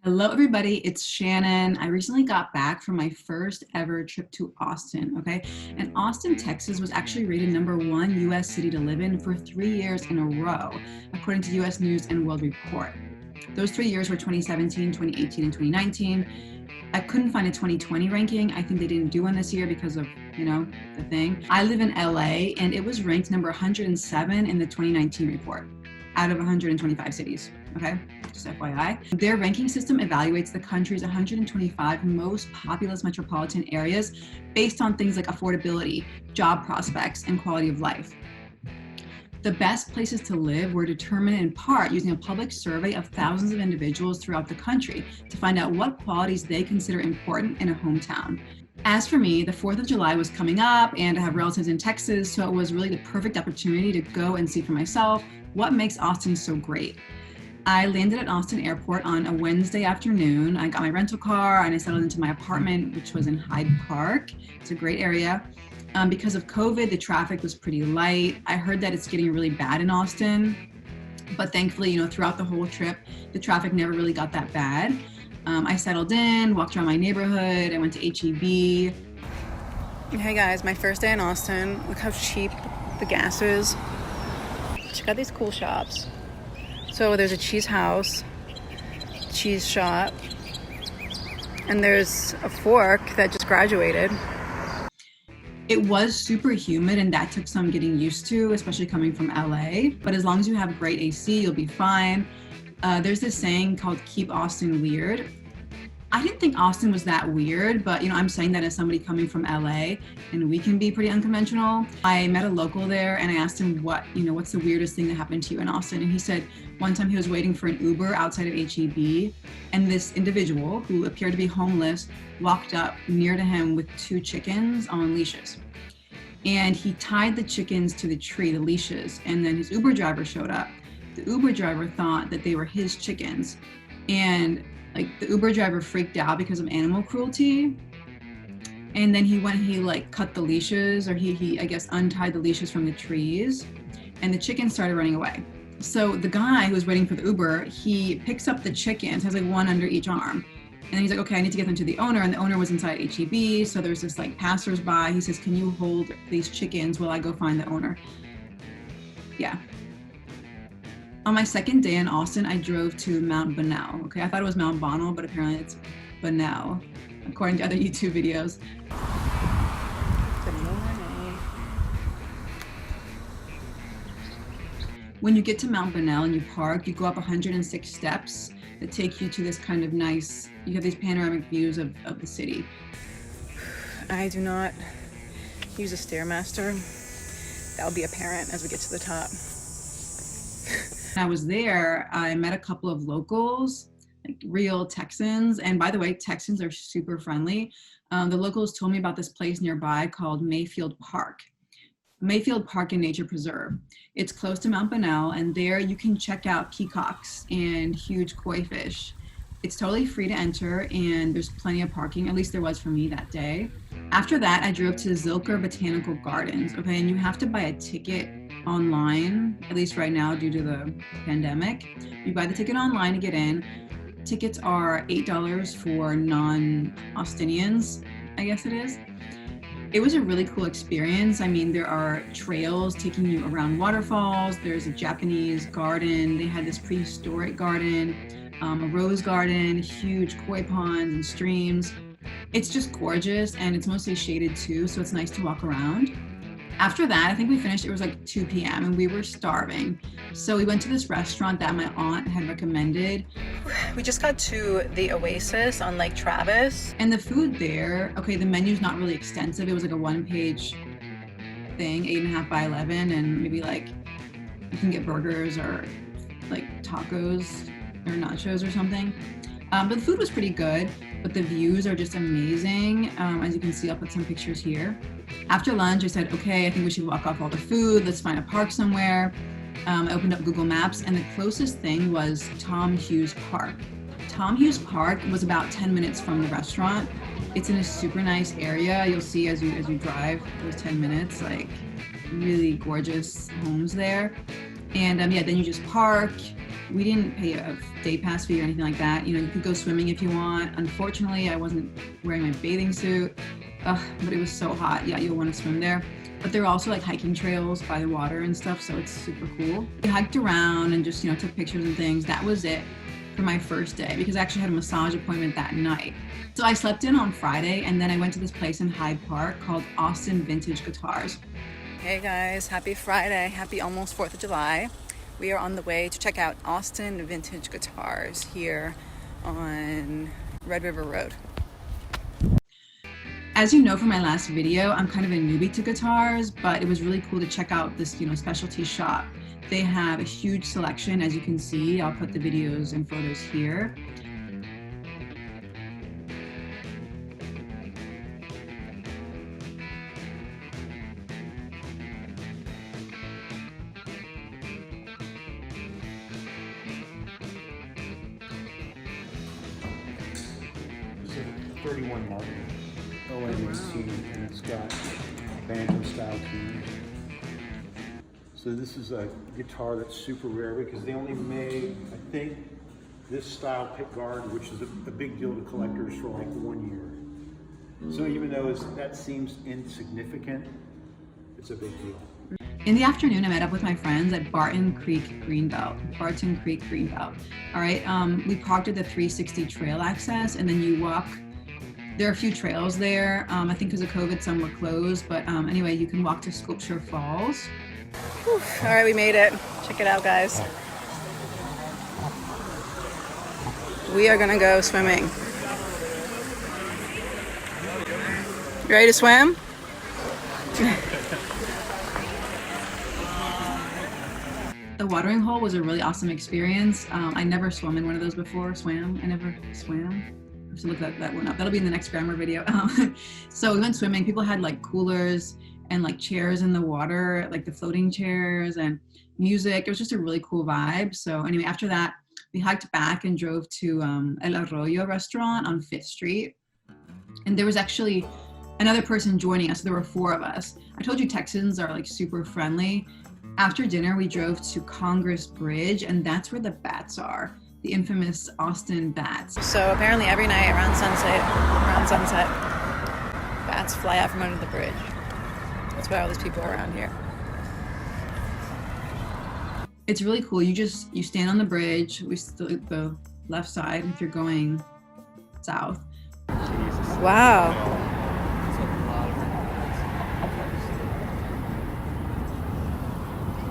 Hello, everybody. It's Shannon. I recently got back from my first ever trip to Austin, okay? And Austin, Texas was actually rated #1 US city to live in for 3 years in a row, according to US News and World Report. Those 3 years were 2017, 2018, and 2019. I couldn't find a 2020 ranking. I think they didn't do one this year because of, the thing. I live in LA and it was ranked number 107 in the 2019 report out of 125 cities, okay? Just FYI. Their ranking system evaluates the country's 125 most populous metropolitan areas based on things like affordability, job prospects, and quality of life. The best places to live were determined in part using a public survey of thousands of individuals throughout the country to find out what qualities they consider important in a hometown. As for me, the 4th of July was coming up and I have relatives in Texas, so it was really the perfect opportunity to go and see for myself what makes Austin so great. I landed at Austin Airport on a Wednesday afternoon. I got my rental car and I settled into my apartment, which was in Hyde Park. It's a great area. Because of COVID, the traffic was pretty light. I heard that it's getting really bad in Austin, but thankfully, throughout the whole trip, the traffic never really got that bad. I settled in, walked around my neighborhood, I went to HEB. Hey guys, my first day in Austin. Look how cheap the gas is. Check out these cool shops. So there's a cheese house, cheese shop, and there's a fork that just graduated. It was super humid and that took some getting used to, especially coming from LA. But as long as you have great AC, you'll be fine. There's this saying called "keep Austin weird." I didn't think Austin was that weird, but I'm saying that as somebody coming from LA, and we can be pretty unconventional. I met a local there and I asked him what's the weirdest thing that happened to you in Austin? And he said one time he was waiting for an Uber outside of HEB and this individual who appeared to be homeless walked up near to him with 2 chickens on leashes. And he tied the chickens to the tree, the leashes, and then his Uber driver showed up. The Uber driver thought that they were his chickens. And the Uber driver freaked out because of animal cruelty. And then he cut the leashes, or he I guess untied the leashes from the trees, and the chickens started running away. So the guy who was waiting for the Uber, he picks up the chickens, has one under each arm. And he's like, okay, I need to get them to the owner. And the owner was inside HEB. So there's this passersby. He says, can you hold these chickens while I go find the owner? Yeah. On my second day in Austin, I drove to Mount Bonnell. Okay, I thought it was Mount Bonnell, but apparently it's Bonnell, according to other YouTube videos. Good morning. When you get to Mount Bonnell and you park, you go up 106 steps that take you to this kind of nice, you have these panoramic views of the city. I do not use a Stairmaster. That'll be apparent as we get to the top. When I was there, I met a couple of locals, real Texans. And by the way, Texans are super friendly. The locals told me about this place nearby called Mayfield Park. Mayfield Park and Nature Preserve. It's close to Mount Bonnell, and there you can check out peacocks and huge koi fish. It's totally free to enter, and there's plenty of parking, at least there was for me that day. After that, I drove to Zilker Botanical Gardens, okay, and you have to buy a ticket online, at least right now due to the pandemic. You buy the ticket online to get in. Tickets are $8 for non-Austinians, I guess it is. It was a really cool experience. I mean, there are trails taking you around waterfalls. There's a Japanese garden. They had this prehistoric garden, a rose garden, huge koi ponds and streams. It's just gorgeous, and it's mostly shaded too, so it's nice to walk around. After that, I think we finished, it was 2 p.m. and we were starving. So we went to this restaurant that my aunt had recommended. We just got to the Oasis on Lake Travis. And the food there, okay, the menu's not really extensive. It was a 1-page thing, 8.5 by 11, and maybe you can get burgers or tacos or nachos or something. But the food was pretty good, but the views are just amazing. As you can see, I'll put some pictures here. After lunch, I said, okay, I think we should walk off all the food. Let's find a park somewhere. I opened up Google Maps, and the closest thing was Hughes Park. Hughes Park was about 10 minutes from the restaurant. It's in a super nice area. You'll see as you drive those 10 minutes, really gorgeous homes there. And then you just park. We didn't pay a day pass fee or anything like that. You know, you could go swimming if you want. Unfortunately, I wasn't wearing my bathing suit, but it was so hot. Yeah, you'll want to swim there. But there are also like hiking trails by the water and stuff, so it's super cool. We hiked around and just, you know, took pictures and things. That was it for my first day because I actually had a massage appointment that night. So I slept in on Friday and then I went to this place in Hyde Park called Austin Vintage Guitars. Hey guys, happy Friday. Happy almost 4th of July. We are on the way to check out Austin Vintage Guitars here on Red River Road. As you know from my last video, I'm kind of a newbie to guitars, but it was really cool to check out this, you know, specialty shop. They have a huge selection, as you can see. I'll put the videos and photos here. It's a 31 model Oasis key, and it's got banjo style keys. So this is a guitar that's super rare because they only made, I think, this style pickguard, which is a big deal to collectors, for like 1 year. So even though that seems insignificant, it's a big deal. In the afternoon, I met up with my friends at Barton Creek Greenbelt. All right, we parked at the 360 trail access, and then you walk. There are a few trails there. I think because of COVID, some were closed, but anyway, you can walk to Sculpture Falls. Whew. All right, we made it. Check it out, guys. We are gonna go swimming. You ready to swim? The watering hole was a really awesome experience. I never swum in one of those before. I never swam. I have to look that one up. That'll be in the next grammar video. So we went swimming. People had like coolers and like chairs in the water, like the floating chairs, and music. It was just a really cool vibe. So anyway, after that, we hiked back and drove to El Arroyo Restaurant on 5th Street. And there was actually another person joining us. So there were 4 of us. I told you Texans are like super friendly. After dinner, we drove to Congress Bridge, and that's where the bats are, the infamous Austin bats. So apparently every night around sunset, bats fly out from under the bridge. That's why all these people are around here. It's really cool. You stand on the bridge. We still the left side if you're going south. Jesus. Wow.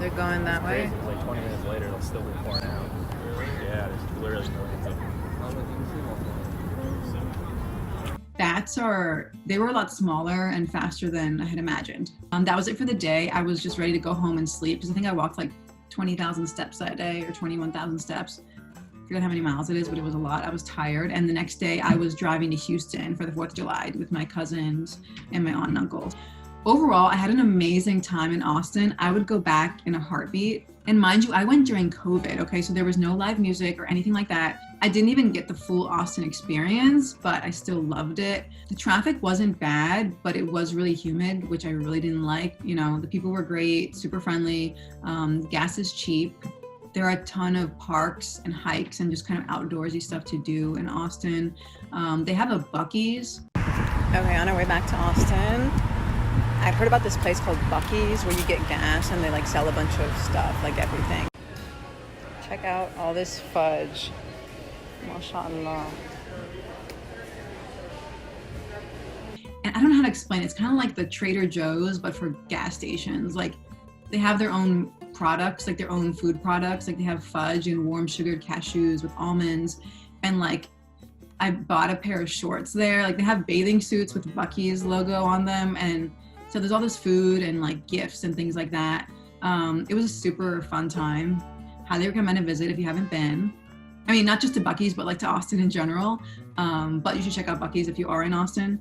They're going that way. It's like 20 minutes later, it'll still be pouring out. Yeah, there's literally millions of them. Bats they were a lot smaller and faster than I had imagined. That was it for the day. I was just ready to go home and sleep because I think I walked like 20,000 steps that day or 21,000 steps. I forget how many miles it is, but it was a lot. I was tired. And the next day I was driving to Houston for the 4th of July with my cousins and my aunt and uncle. Overall, I had an amazing time in Austin. I would go back in a heartbeat. And mind you, I went during COVID, okay? So there was no live music or anything like that. I didn't even get the full Austin experience, but I still loved it. The traffic wasn't bad, but it was really humid, which I really didn't like. You know, the people were great, super friendly. Gas is cheap. There are a ton of parks and hikes and just kind of outdoorsy stuff to do in Austin. They have a Buc-ees. Okay, on our way back to Austin. I've heard about this place called Buc-ees where you get gas and they like sell a bunch of stuff, like everything. Check out all this fudge. MashaAllah. And I don't know how to explain it. It's kind of like the Trader Joe's, but for gas stations. Like they have their own products, like their own food products. Like they have fudge and warm sugared cashews with almonds. And like I bought a pair of shorts there. Like they have bathing suits with Buc-ees logo on them. And so there's all this food and like gifts and things like that. It was a super fun time. Highly recommend a visit if you haven't been. I mean, not just to Buc-ees, but like to Austin in general. But you should check out Buc-ees if you are in Austin.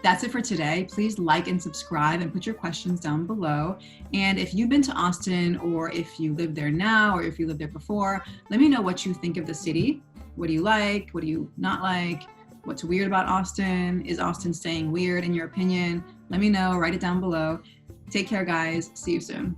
That's it for today. Please like and subscribe and put your questions down below. And if you've been to Austin, or if you live there now, or if you lived there before, let me know what you think of the city. What do you like? What do you not like? What's weird about Austin? Is Austin staying weird in your opinion? Let me know, write it down below. Take care, guys. See you soon.